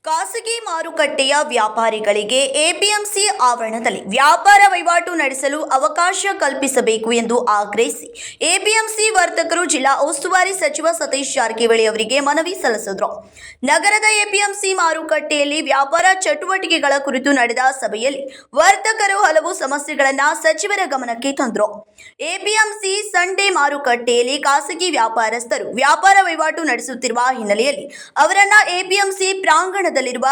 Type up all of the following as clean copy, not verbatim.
ಖಾಸಗಿ ಮಾರುಕಟ್ಟೆಯ ವ್ಯಾಪಾರಿಗಳಿಗೆ ಎಪಿಎಂಸಿ ಆವರಣದಲ್ಲಿ ವ್ಯಾಪಾರ ವಹಿವಾಟು ನಡೆಸಲು ಅವಕಾಶ ಕಲ್ಪಿಸಬೇಕು ಎಂದು ಆಗ್ರಹಿಸಿ ಎಪಿಎಂಸಿ ವರ್ತಕರು ಜಿಲ್ಲಾ ಉಸ್ತುವಾರಿ ಸಚಿವ ಸತೀಶ್ ಜಾರಕಿಹೊಳಿ ಅವರಿಗೆ ಮನವಿ ಸಲ್ಲಿಸಿದರು. ನಗರದ ಎಪಿಎಂಸಿ ಮಾರುಕಟ್ಟೆಯಲ್ಲಿ ವ್ಯಾಪಾರ ಚಟುವಟಿಕೆಗಳ ಕುರಿತು ನಡೆದ ಸಭೆಯಲ್ಲಿ ವರ್ತಕರು ಹಲವು ಸಮಸ್ಯೆಗಳನ್ನು ಸಚಿವರ ಗಮನಕ್ಕೆ ತಂದರು. ಎಪಿಎಂಸಿ ಸಂಡೆ ಮಾರುಕಟ್ಟೆಯಲ್ಲಿ ಖಾಸಗಿ ವ್ಯಾಪಾರಸ್ಥರು ವ್ಯಾಪಾರ ವಹಿವಾಟು ನಡೆಸುತ್ತಿರುವ ಹಿನ್ನೆಲೆಯಲ್ಲಿ ಅವರನ್ನ ಎಪಿಎಂಸಿ ಪ್ರಾಂಗಣದಲ್ಲಿರುವ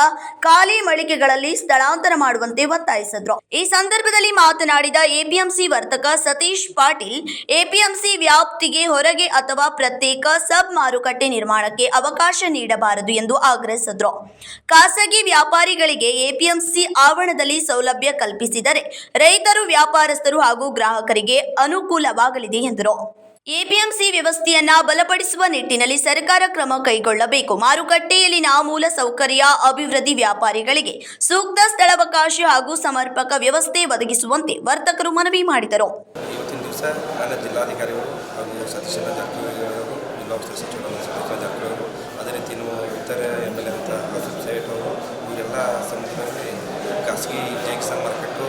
ಖಾಲಿ ಮಳಿಗೆಗಳಲ್ಲಿ ಸ್ಥಳಾಂತರ ಮಾಡುವಂತೆ ಒತ್ತಾಯಿಸಿದರು. ಈ ಸಂದರ್ಭದಲ್ಲಿ ಮಾತನಾಡಿದ ಎಪಿಎಂಸಿ ವರ್ತಕ ಸತೀಶ್ ಪಾಟೀಲ್, ಎಪಿಎಂಸಿ ವ್ಯಾಪ್ತಿಗೆ ಹೊರಗೆ ಅಥವಾ ಪ್ರತ್ಯೇಕ ಸಬ್ ಮಾರುಕಟ್ಟೆ ನಿರ್ಮಾಣಕ್ಕೆ ಅವಕಾಶ ನೀಡಬಾರದು ಎಂದು ಆಗ್ರಹಿಸಿದರು. ಖಾಸಗಿ ವ್ಯಾಪಾರಿಗಳಿಗೆ ಎಪಿಎಂಸಿ ಆವರಣದಲ್ಲಿ ಸೌಲಭ್ಯ ಕಲ್ಪಿಸಿದರೆ ರೈತರು, ವ್ಯಾಪಾರಸ್ಥರು ಹಾಗೂ ಗ್ರಾಹಕರಿಗೆ ಅನುಕೂಲವಾಗಲಿದೆ ಎಂದರು. ಎಪಿಎಂಸಿ ವ್ಯವಸ್ಥೆಯನ್ನ ಬಲಪಡಿಸುವ ನಿಟ್ಟಿನಲ್ಲಿ ಸರ್ಕಾರ ಕ್ರಮ ಕೈಗೊಳ್ಳಬೇಕು. ಮಾರುಕಟ್ಟೆಯಲ್ಲಿನ ಮೂಲ ಸೌಕರ್ಯ ಅಭಿವೃದ್ಧಿ, ವ್ಯಾಪಾರಿಗಳಿಗೆ ಸೂಕ್ತ ಸ್ಥಳಾವಕಾಶ ಹಾಗೂ ಸಮರ್ಪಕ ವ್ಯವಸ್ಥೆ ಒದಗಿಸುವಂತೆ ವರ್ತಕರು ಮನವಿ ಮಾಡಿದರು. ಇವತ್ತಿನ ದಿವಸ ನನ್ನ ಜಿಲ್ಲಾಧಿಕಾರಿಗಳು ಹಾಗೂ ಸತೀಶ್ ಜಾರಕಿಹೊಳಿ ಅವರು, ಜಿಲ್ಲಾ ಉಸ್ತುವಾರಿ ಸಚಿವರು ಸತೀಶ್ ಜಾರಕಿಹೊಳಿ ಅವರು, ಅದೇ ರೀತಿ ಇತರ MLA ಅಂತ ಆಸಿಫ್ ಸೇಠ್ ಅವರು, ಇವರೆಲ್ಲ ಸಂದರ್ಭದಲ್ಲಿ ಖಾಸಗಿ ಕಿಸಾನ್ ಮಾರ್ಕೆಟು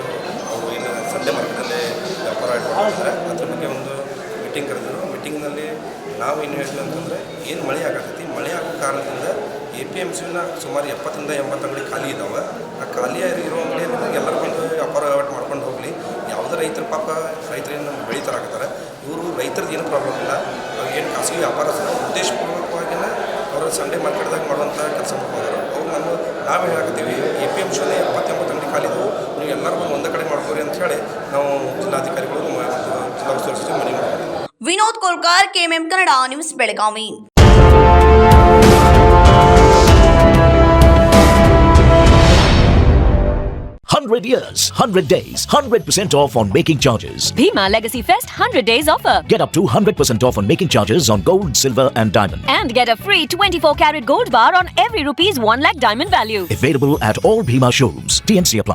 ಅವರು ಏನು ಸಂಡೆ ಮಾರ್ಕೆಟಲ್ಲೇ ವ್ಯಾಪಾರ ಮಾಡ್ತಾರೆ, ಅದ್ರ ಬಗ್ಗೆ ಒಂದು ಮೀಟಿಂಗ್ ಕರೆದರು. ಮೀಟಿಂಗ್ನಲ್ಲಿ ನಾವು ಏನು ಹೇಳ್ತೀವಿ ಅಂತಂದರೆ, ಏನು ಮಳೆ ಆಗತ್ತೈತಿ, ಮಳೆ ಆಗೋ ಕಾರಣದಿಂದ APMCನ ಸುಮಾರು 70 ರಿಂದ 80 ಅಂಗಡಿ ಖಾಲಿ ಇದ್ದಾವೆ. ಆ ಖಾಲಿ ಇರೋ ಅಂಗಡಿಯಲ್ಲಿ ಎಲ್ಲರೂ ಬಂದು ವ್ಯಾಪಾರ ವಹಿವಾಟು ಮಾಡ್ಕೊಂಡು ಹೋಗಲಿ. ಯಾವುದೇ ರೈತರು ಪಾಪ ರೈತರೇನು ಬೆಳೀತಾರಾಗ್ತಾರೆ, ಇವರು ರೈತರದ್ದು ಏನು ಪ್ರಾಬ್ಲಮ್ ಇಲ್ಲ. ಏನು ಖಾಸಗಿ ವ್ಯಾಪಾರ ಉದ್ದೇಶಪೂರ್ವಕವಾಗಿನ ಅವರು ಸಂಡೆ ಮಾರ್ಕೆಟ್ದಾಗ ಮಾಡುವಂಥ ಕೆಲಸ ಮಾಡ್ಕೊಂಡ್ರು. ಅವ್ರು ನಾವು ಹೇಳಾಕತ್ತೀವಿ, APMCನೇ 70-80 ಅಂಗಡಿ ಖಾಲಿ ಇದ್ದವು, ನೀವು ಎಲ್ಲರೂ ಬಂದು ಒಂದೇ ಕಡೆ ಮಾಡ್ಕೋರಿ ಅಂತ ಹೇಳಿ ನಾವು ಜಿಲ್ಲಾಧಿಕಾರಿಗಳು ಜಿಲ್ಲಾ ಉಸ್ತುವಾರಿ ಸಚಿವ ಮನವಿ ಮಾಡಿದ್ದೀವಿ. Vinod Kolkar, KMM Kannada news, Belagavi. 100 years, 100 days, 100% off on making charges. Bhima Legacy Fest 100 days offer. Get up to 100% off on making charges on gold, silver and diamond. And get a free 24-carat gold bar on every ₹1 lakh diamond value. Available at all Bhima showrooms. TNC apply.